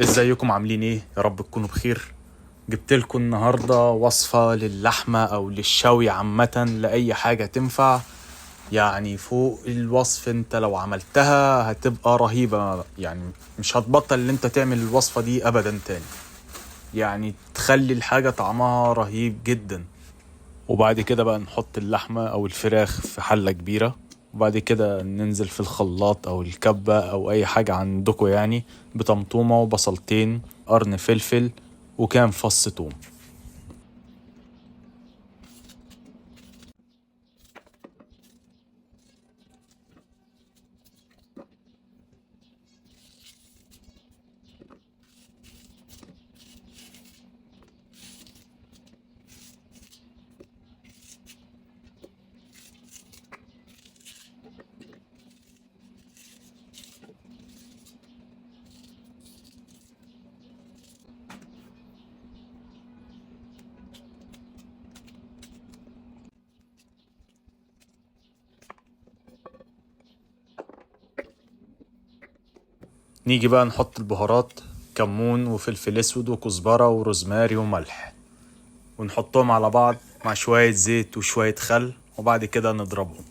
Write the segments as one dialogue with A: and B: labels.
A: ازيكم عاملين ايه؟ يا رب تكونوا بخير. جبت لكم النهارده وصفة للحمة او للشوي عامة، لأي حاجة تنفع. يعني فوق الوصف، انت لو عملتها هتبقى رهيبة، يعني مش هتبطل ان انت تعمل الوصفة دي ابدا تاني. يعني تخلي الحاجة طعمها رهيب جدا. وبعد كده بقى نحط اللحمة او الفراخ في حلة كبيرة، وبعد كده ننزل في الخلاط او الكبة او اي حاجة عندكم يعني، بطمطومة وبصلتين، قرن فلفل، وكام فص توم. نيجي بقى نحط البهارات، كمون وفلفل اسود وكزبرة وروزماري وملح، ونحطهم على بعض مع شوية زيت وشوية خل، وبعد كده نضربهم.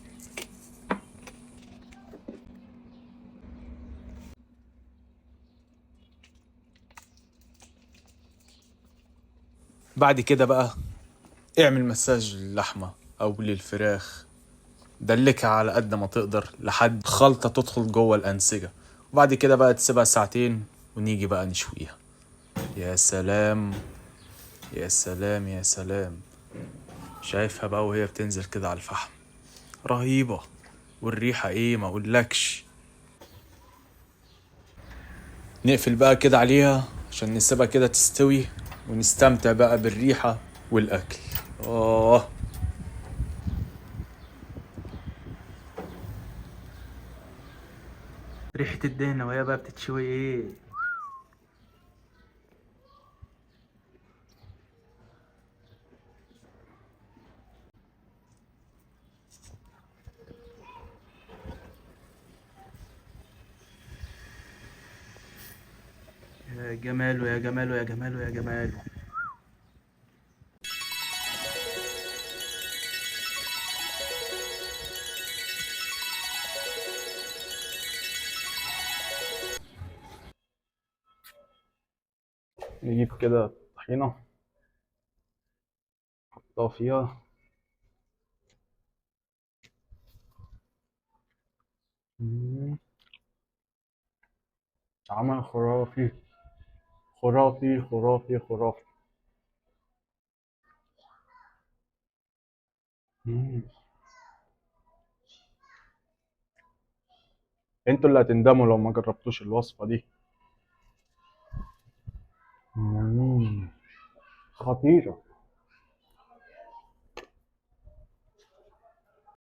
A: بعد كده بقى اعمل مساج للحمة او للفراخ، دلكها على قد ما تقدر لحد خلطة تدخل جوه الأنسجة، وبعد كده بقى تسيبها ساعتين ونيجي بقى نشويها. يا سلام، يا سلام، يا سلام. شايفها بقى وهي بتنزل كده على الفحم، رهيبة. والريحة ايه ما اقولكش. نقفل بقى كده عليها عشان نسيبها كده تستوي، ونستمتع بقى بالريحة والأكل. آه. ريحة الدهنة وهي بقى بتتشوي ايه. يا جماله يا جماله يا جماله يا جماله. نجيب كده طحينة، نحطها فيها. عمل خرافي، خرافي خرافي خرافي. مم. انتوا اللي هتندموا لو ما جربتوش الوصفة دي. خطيرة.